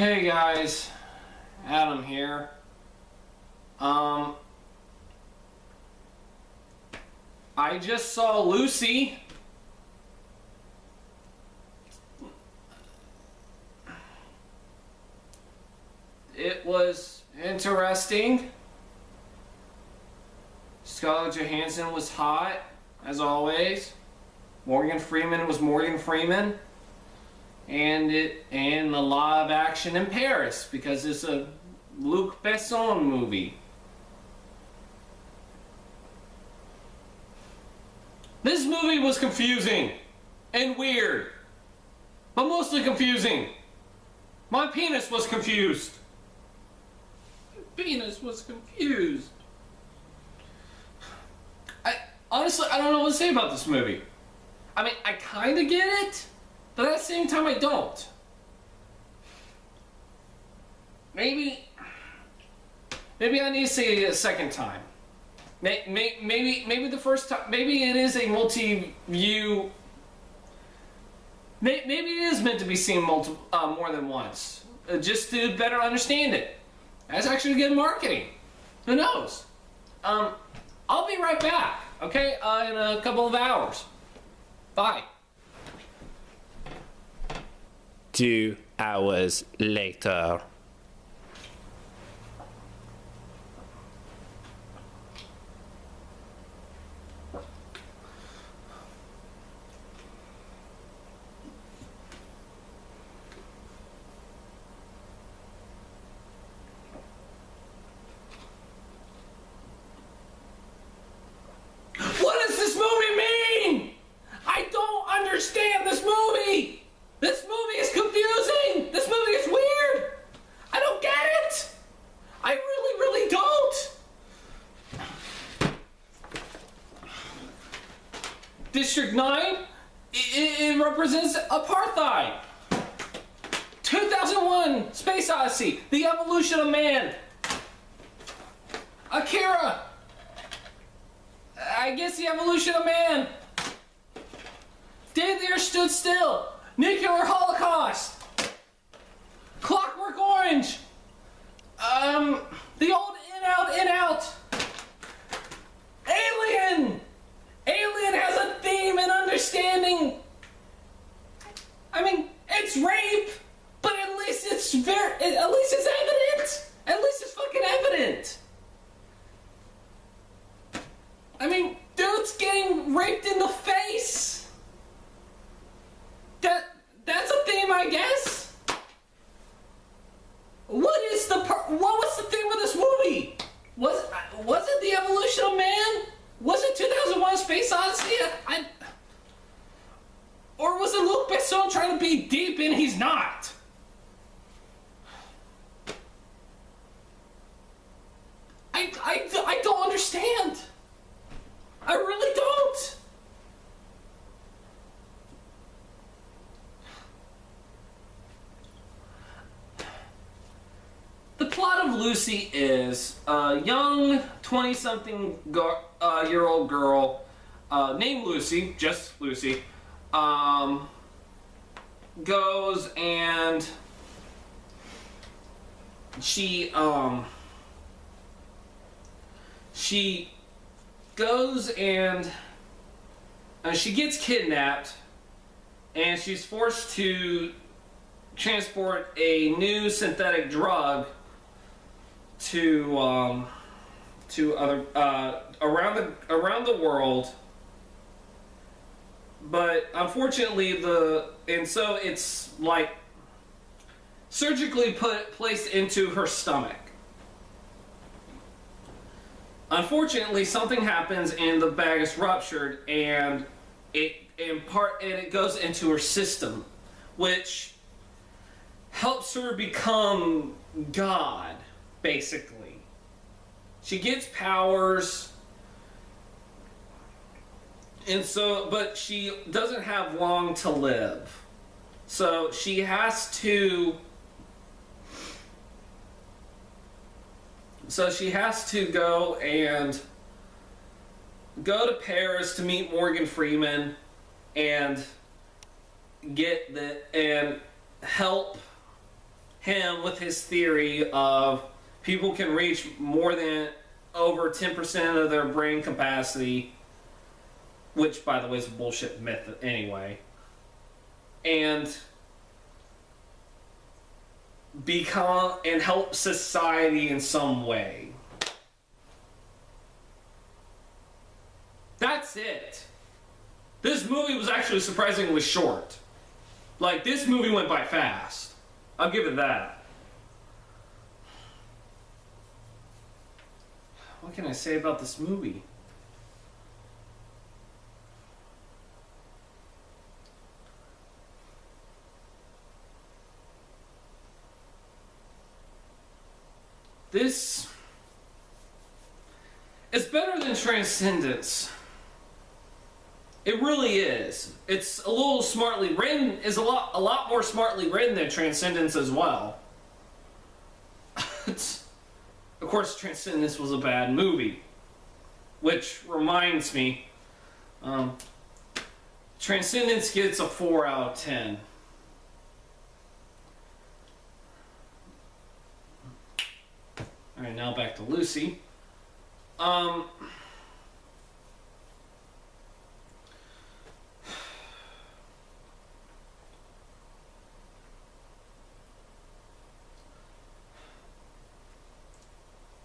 Hey guys, Adam here. I just saw Lucy. It was interesting. Scarlett Johansson was hot, as always. Morgan Freeman was Morgan Freeman. And the live action in Paris, because it's a Luc Besson movie. This movie was confusing and weird, but mostly confusing. My penis was confused. Penis was confused. Honestly, I don't know what to say about this movie. I mean, I kind of get it, but at the same time, I don't. Maybe I need to say it a second time. Maybe the first time. Maybe it is a multi-view. Maybe it is meant to be seen more than once, just to better understand it. That's actually good marketing. Who knows? I'll be right back. Okay, in a couple of hours. Bye. 2 hours later. What does this movie mean? I don't understand this movie. This movie is confusing. This movie is weird. I don't get it. I really, really don't. District 9, it represents apartheid. 2001, Space Odyssey, The Evolution of Man. Akira, I guess The Evolution of Man. Day the Earth Stood Still. Nuclear Holocaust. Clockwork Orange. The old In Out, In Out. Alien. Alien has a theme and understanding. I mean, it's rape, but at least it's evident. At least it's fucking evident. I mean, dude's getting raped in the face. That's a theme, I guess. What was the theme of this movie? Was it The Evolution of Man? Was it 2001: Space Odyssey? Or was it Luc Besson trying to be deep and he's not? I don't understand. I really don't. The plot of Lucy is a young 20-something year old girl named Lucy, just Lucy, goes and she goes and she gets kidnapped, and she's forced to transport a new synthetic drug to other around the world. But unfortunately, so it's like surgically placed into her stomach. Unfortunately, something happens and the bag is ruptured, and it goes into her system, which helps her become God, basically. She gets powers, and but she doesn't have long to live. So she has to go to Paris to meet Morgan Freeman and help him with his theory of people can reach more than over 10% of their brain capacity, which, by the way, is a bullshit myth anyway, and become and help society in some way. That's it. This movie was actually surprisingly short. Like, this movie went by fast. I'll give it that. What can I say about this movie? This is better than Transcendence. It really is. It's a little smartly written. Is a lot more smartly written than Transcendence as well. Of course, Transcendence was a bad movie, which reminds me, Transcendence gets a 4 out of 10. All right, now back to Lucy.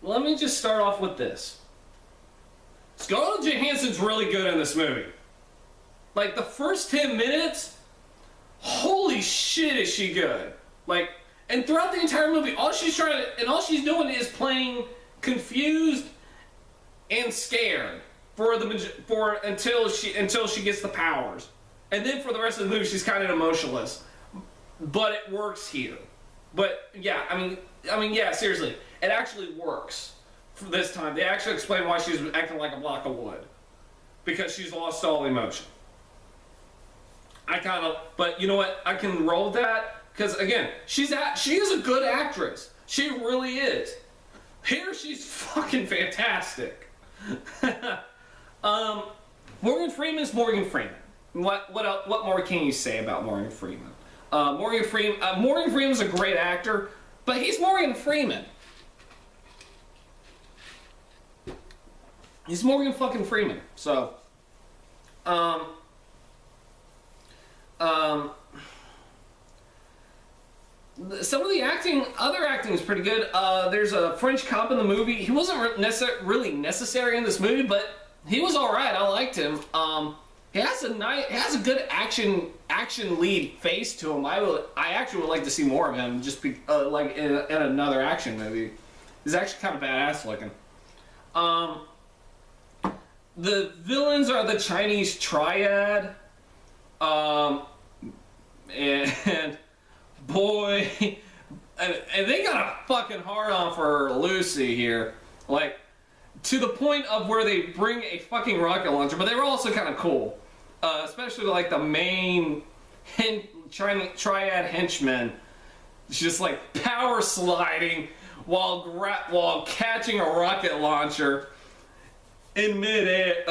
Let me just start off with this. Scarlett Johansson's really good in this movie. Like, the first 10 minutes, holy shit is she good. Like, and throughout the entire movie, all she's doing is playing confused and scared until she gets the powers. And then for the rest of the movie, she's kind of emotionless. But it works here. But yeah, I mean, yeah, seriously, it actually works for this time. They actually explain why she's acting like a block of wood, because she's lost all emotion. But you know what? I can roll with that because again, she is a good actress. She really is. Here, she's fucking fantastic. Morgan Freeman's Morgan Freeman. What more can you say about Morgan Freeman? Morgan Freeman's a great actor, but he's Morgan Freeman. He's Morgan fucking Freeman. So, some of the other acting is pretty good. There's a French cop in the movie. He wasn't really necessary in this movie, but he was all right. I liked him. He has a good action lead face to him. I actually would like to see more of him, just like in another action movie. He's actually kind of badass looking. The villains are the Chinese triad, and boy, and they got a fucking hard on for Lucy here, like to the point of where they bring a fucking rocket launcher. But they were also kind of cool. Especially like the main triad henchman, just like power sliding while catching a rocket launcher in midair,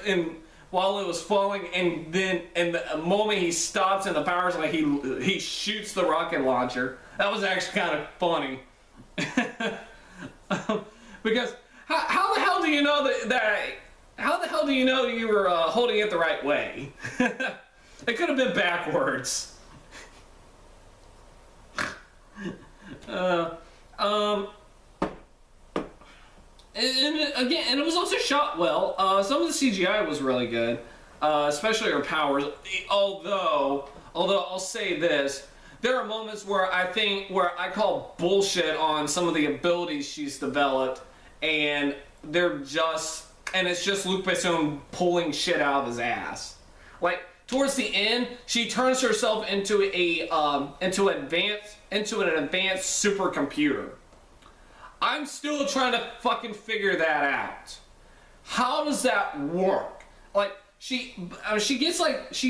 and while it was falling, and then in the moment he stops and the power's like he shoots the rocket launcher. That was actually kind of funny. Because how the hell do you know that how the hell do you know you were holding it the right way? It could have been backwards. And it was also shot well. Some of the CGI was really good, especially her powers. Although I'll say this, there are moments where I call bullshit on some of the abilities she's developed, and it's just Luc Besson pulling shit out of his ass. Like towards the end, she turns herself into an advanced supercomputer. I'm still trying to fucking figure that out. How does that work? Like she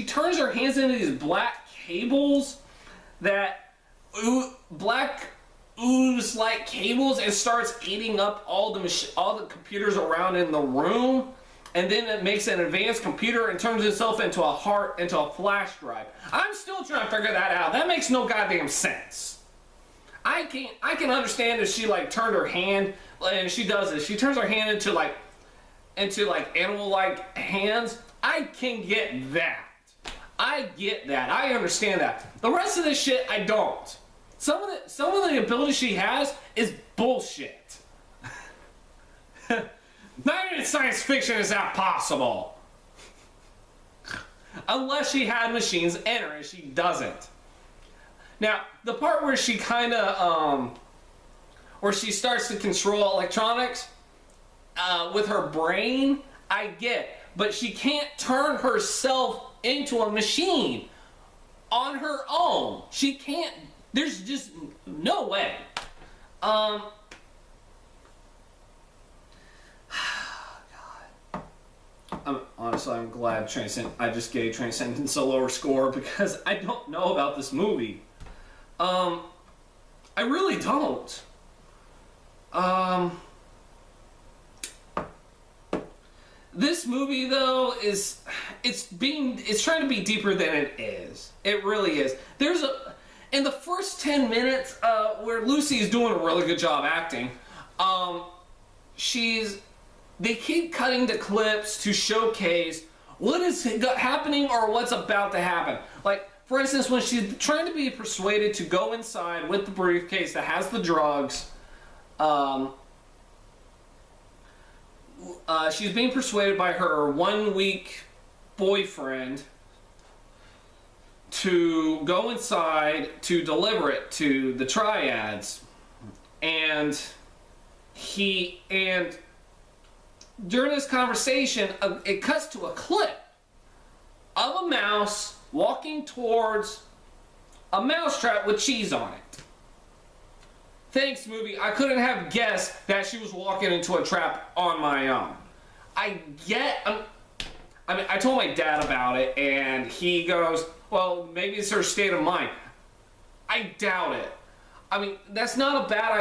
turns her hands into these black cables that black ooze like cables, and starts eating up all the computers around in the room, and then it makes an advanced computer and turns itself into a flash drive. I'm still trying to figure that out. That makes no goddamn sense. I can understand if she like turned her hand, and she does this. She turns her hand into like animal-like hands. I can get that. I get that. I understand that. The rest of this shit, I don't. Some of the ability she has is bullshit. Not even in science fiction is that possible. Unless she had machines in her, and she doesn't. Now, the part where she kind of, where she starts to control electronics with her brain, I get. But she can't turn herself into a machine on her own. She can't. There's just no way. Honestly, I'm glad I just gave Transcendence a lower score because I don't know about this movie. I really don't. This movie, though, it's trying to be deeper than it is. It really is. In the first 10 minutes, where Lucy is doing a really good job acting, they keep cutting to clips to showcase what is happening or what's about to happen. Like, for instance, when she's trying to be persuaded to go inside with the briefcase that has the drugs, she's being persuaded by her 1-week boyfriend to go inside to deliver it to the triads, and during this conversation, it cuts to a clip of a mouse walking towards a mousetrap with cheese on it. Thanks, movie. I couldn't have guessed that she was walking into a trap on my own. I told my dad about it, and he goes, well, maybe it's her state of mind. I doubt it. I mean, that's not a bad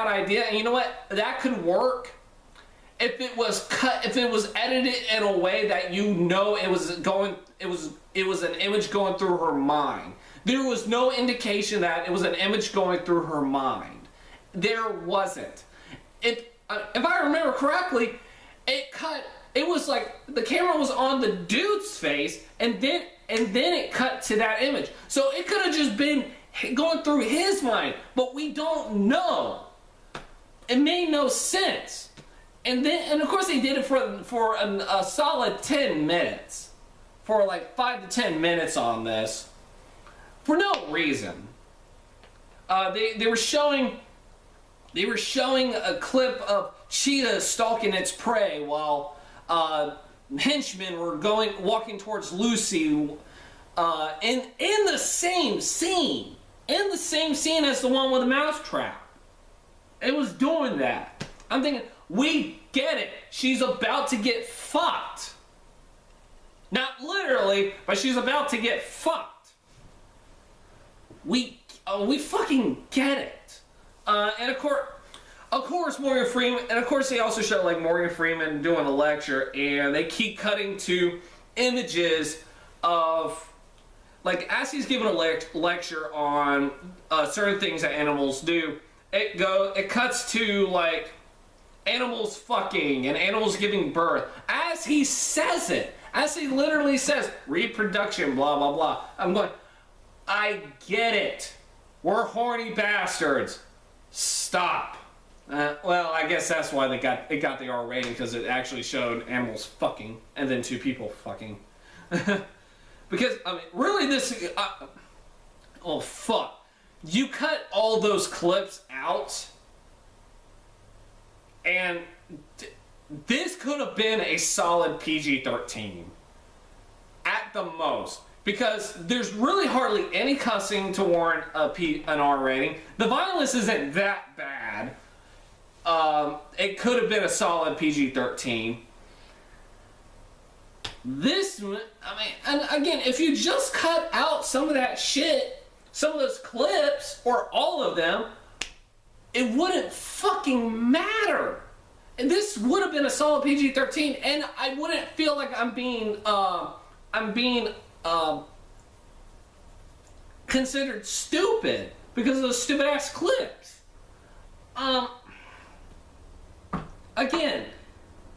idea. And you know what? That could work if it was edited in a way that it was an image going through her mind. There was no indication that it was an image going through her mind. There wasn't. If I remember correctly, it was like the camera was on the dude's face, and then it cut to that image. So it could have just been going through his mind, but we don't know. It made no sense. And of course they did it for a solid 10 minutes. For like 5 to 10 minutes on this. For no reason. They were showing a clip of cheetah stalking its prey while henchmen were walking towards Lucy in the same scene. In the same scene as the one with the mousetrap. It was doing that. I'm thinking, we get it. She's about to get fucked. Not literally, but she's about to get fucked. We fucking get it. And of course, Morgan Freeman, and of course they also show like Morgan Freeman doing a lecture, and they keep cutting to images of, like, as he's giving a lecture on certain things that animals do, it cuts to like animals fucking and animals giving birth. As he says it, as he literally says, reproduction, blah, blah, blah. I'm going, I get it. We're horny bastards. Stop. Well, I guess that's why it got the R rating, because it actually showed animals fucking and then 2 people fucking. Because, I mean, really this... oh, fuck. You cut all those clips out, and this could have been a solid PG-13. At the most. Because there's really hardly any cussing to warrant an R rating. The violence isn't that bad. It could have been a solid PG-13. This, I mean, and again, if you just cut out some of that shit, some of those clips, or all of them, it wouldn't fucking matter. And this would have been a solid PG-13, and I wouldn't feel like I'm being considered stupid because of those stupid ass clips. Again,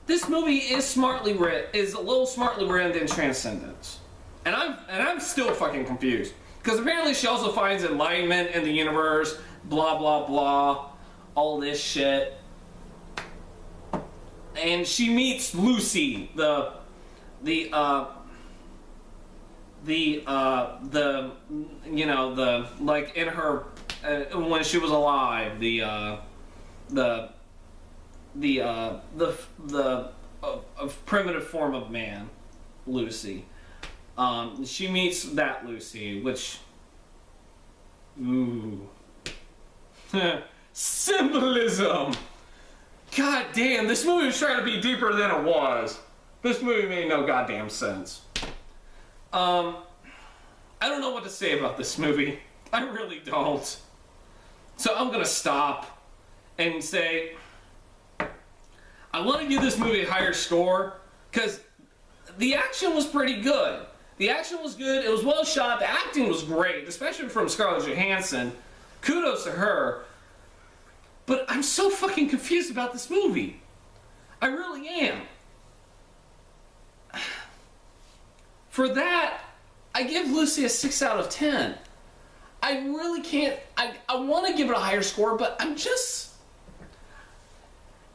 this movie is a little smartly written than Transcendence, and I'm still fucking confused because apparently she also finds enlightenment in the universe, blah blah blah, all this shit, and she meets Lucy, the like in her when she was alive, the primitive form of man, Lucy. She meets that Lucy, which, ooh, symbolism. God damn, this movie was trying to be deeper than it was. This movie made no goddamn sense. I don't know what to say about this movie. I really don't. So I'm gonna stop and say I want to give this movie a higher score because the action was pretty good. The action was good. It was well shot. The acting was great, especially from Scarlett Johansson. Kudos to her. But I'm so fucking confused about this movie. I really am. For that, I give Lucy a 6 out of 10. I really can't. I want to give it a higher score, but I'm just...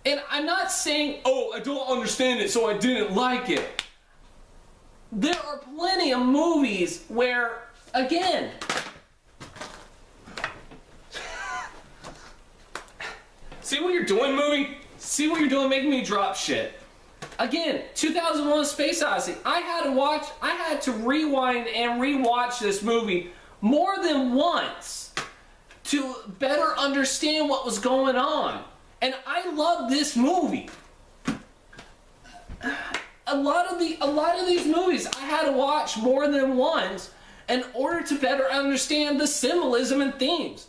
And I'm not saying, oh, I don't understand it, so I didn't like it. There are plenty of movies where, again... See what you're doing, movie? See what you're doing making me drop shit. Again, 2001: Space Odyssey. I had to rewind and rewatch this movie more than once to better understand what was going on. And I love this movie. A lot of these movies I had to watch more than once in order to better understand the symbolism and themes.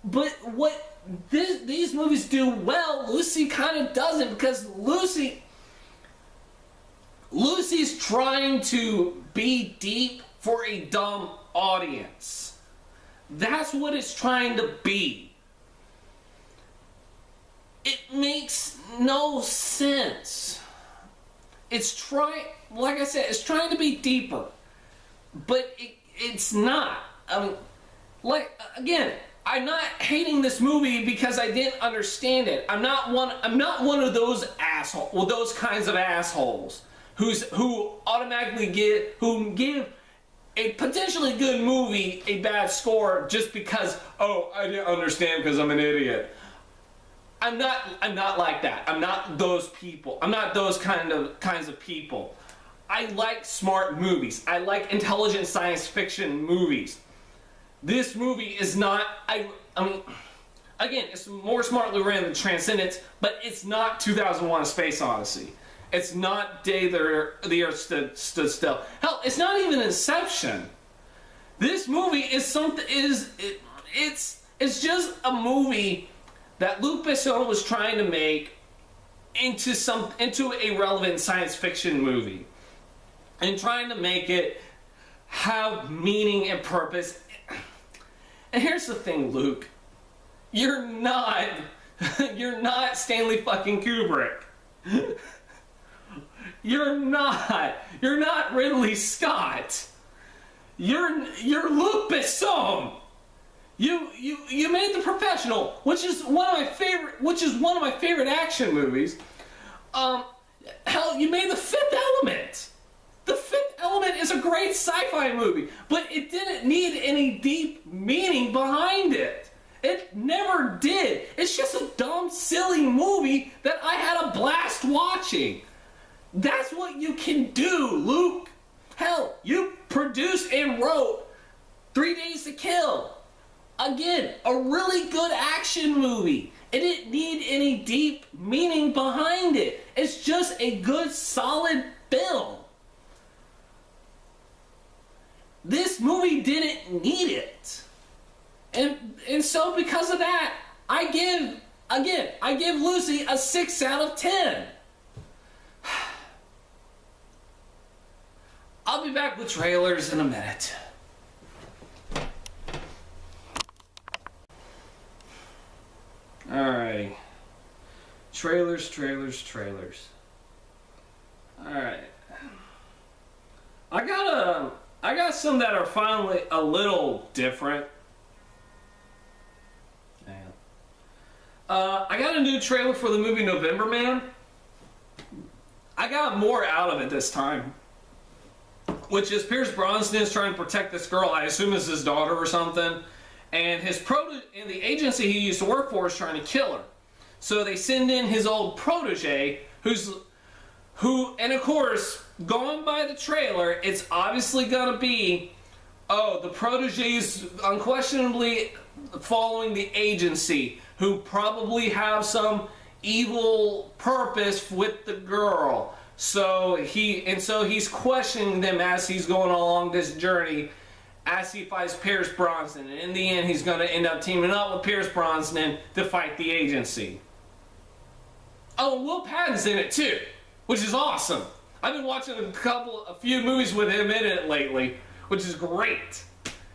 But what these movies do well, Lucy kind of doesn't, because Lucy's trying to be deep for a dumb audience. That's what it's trying to be. It makes no sense. Like I said, it's trying to be deeper, but it's not. I mean, again, I'm not hating this movie because I didn't understand it. I'm not one of those assholes, well, those kinds of assholes who automatically give a potentially good movie a bad score just because, oh, I didn't understand because I'm an idiot. I'm not like that. I'm not those people. I'm not those kinds of people. I like smart movies. I like intelligent science fiction movies. This movie is not, I mean, again, it's more smartly written than Transcendence, but it's not 2001: A Space Odyssey. It's not Day the Earth Stood Still. Hell, it's not even Inception. This movie is it's just a movie that Luc Besson was trying to make into a relevant science fiction movie, and trying to make it have meaning and purpose. And here's the thing, Luke. You're not Stanley fucking Kubrick. You're not Ridley Scott. You're Luc Besson. You made The Professional, which is one of my favorite action movies. Hell, you made The Fifth Element. The Fifth Element is a great sci-fi movie, but it didn't need any deep meaning behind it. It never did. It's just a dumb, silly movie that I had a blast watching. That's what you can do, Luke. Hell, you produced and wrote 3 Days to Kill. Again, a really good action movie. It didn't need any deep meaning behind it. It's just a good, solid film. This movie didn't need it. And so because of that, I give Lucy a 6 out of 10. I'll be back with trailers in a minute. Alright. Trailers. Alright. I got some that are finally a little different. I got a new trailer for the movie November Man. I got more out of it this time. Which is Pierce Brosnan is trying to protect this girl, I assume is his daughter or something. And the agency he used to work for is trying to kill her. So they send in his old protege, and of course, going by the trailer, it's obviously gonna be, oh, the protege's unquestionably following the agency, who probably have some evil purpose with the girl. So he's questioning them as he's going along this journey, as he fights Pierce Brosnan. And in the end, he's going to end up teaming up with Pierce Brosnan to fight the agency. Oh, and Will Patton's in it too, which is awesome. I've been watching a few movies with him in it lately, which is great.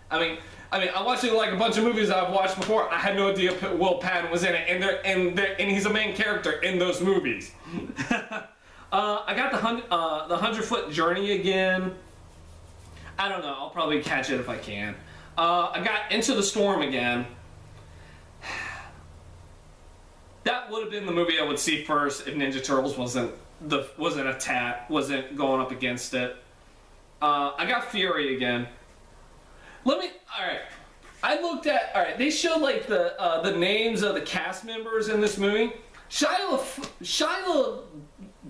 I mean, I'm watching like a bunch of movies I've watched before. I had no idea Will Patton was in it, and he's a main character in those movies. I got the 100-Foot Journey again. I don't know. I'll probably catch it if I can. I got Into the Storm again. That would have been the movie I would see first if Ninja Turtles wasn't going up against it. I got Fury again. Alright. I looked at, they showed like the names of the cast members in this movie. Shia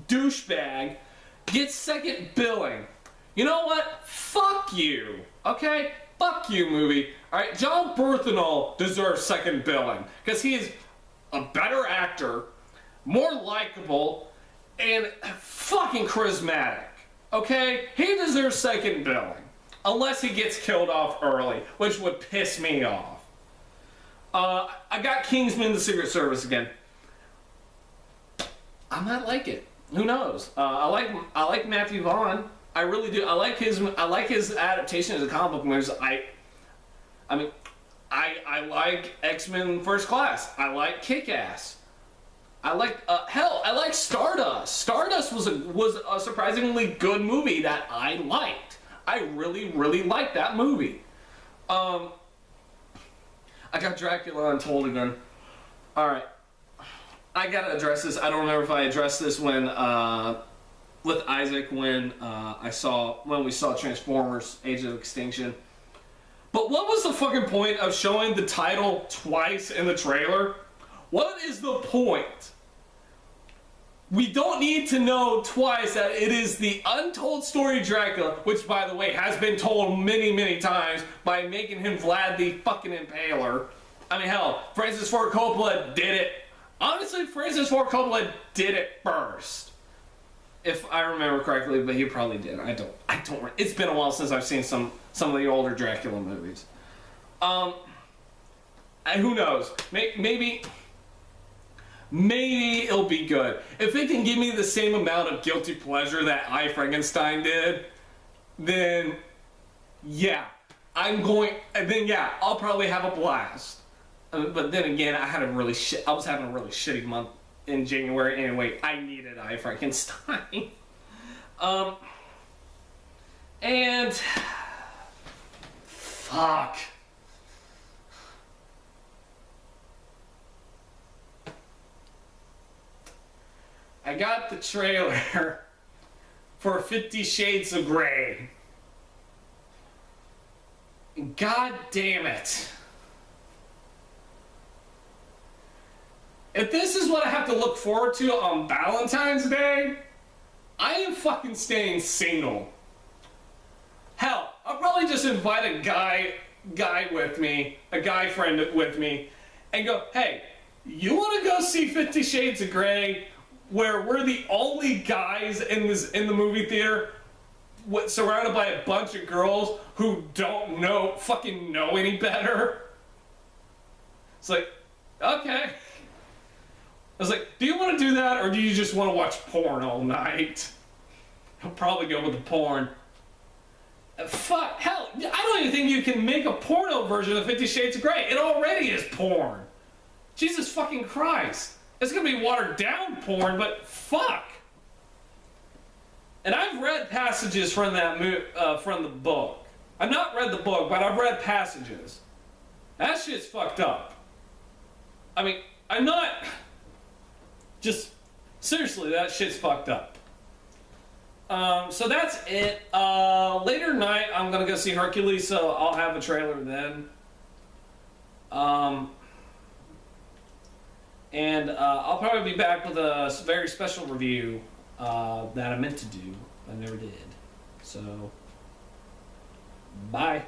douchebag gets second billing. You know what? Fuck you. Okay? Fuck you, movie. Alright, John Berthenol deserves second billing. Because he is a better actor, more likable, and fucking charismatic. Okay? He deserves second billing. Unless he gets killed off early, which would piss me off. I got Kingsman: The Secret Service again. I might like it. Who knows? I like Matthew Vaughn. I really do. I like his adaptation as a comic book movies. I like X-Men First Class. I like Kick-Ass. I like I like Stardust. Stardust was a surprisingly good movie that I liked. I really, really liked that movie. I got Dracula Untold again. Alright. I gotta address this. I don't remember if I addressed this when, with Isaac when we saw Transformers Age of Extinction. But what was the fucking point of showing the title twice in the trailer? What is the point? We don't need to know twice that it is the untold story of Dracula, which, by the way, has been told many, many times by making him Vlad the fucking Impaler. I mean, hell, Francis Ford Coppola did it. Honestly, Francis Ford Coppola did it first. If I remember correctly, but he probably did. I don't. It's been a while since I've seen some of the older Dracula movies. And who knows? Maybe it'll be good. If it can give me the same amount of guilty pleasure that I, Frankenstein did, then yeah, I'll probably have a blast. But then again, I was having a really shitty month in January anyway. I needed I, Frankenstein. And fuck. I got the trailer for 50 Shades of Grey. God damn it. If this is what I have to look forward to on Valentine's Day, I am fucking staying single. Hell, I'll probably just invite a guy with me, a guy friend with me, and go, hey, you want to go see 50 Shades of Grey? Where we're the only guys in the movie theater, surrounded by a bunch of girls who don't fucking know any better. It's like, okay. I was like, do you want to do that, or do you just want to watch porn all night? I'll probably go with the porn. Fuck, hell, I don't even think you can make a porno version of 50 Shades of Grey. It already is porn. Jesus fucking Christ. It's gonna be watered down porn, but fuck. And I've read passages from from the book. I've not read the book, but I've read passages. That shit's fucked up. I mean, I'm not... Just, seriously, that shit's fucked up. So that's it. Later tonight, I'm gonna go see Hercules, so I'll have a trailer then. And I'll probably be back with a very special review that I meant to do, but I never did. So, bye.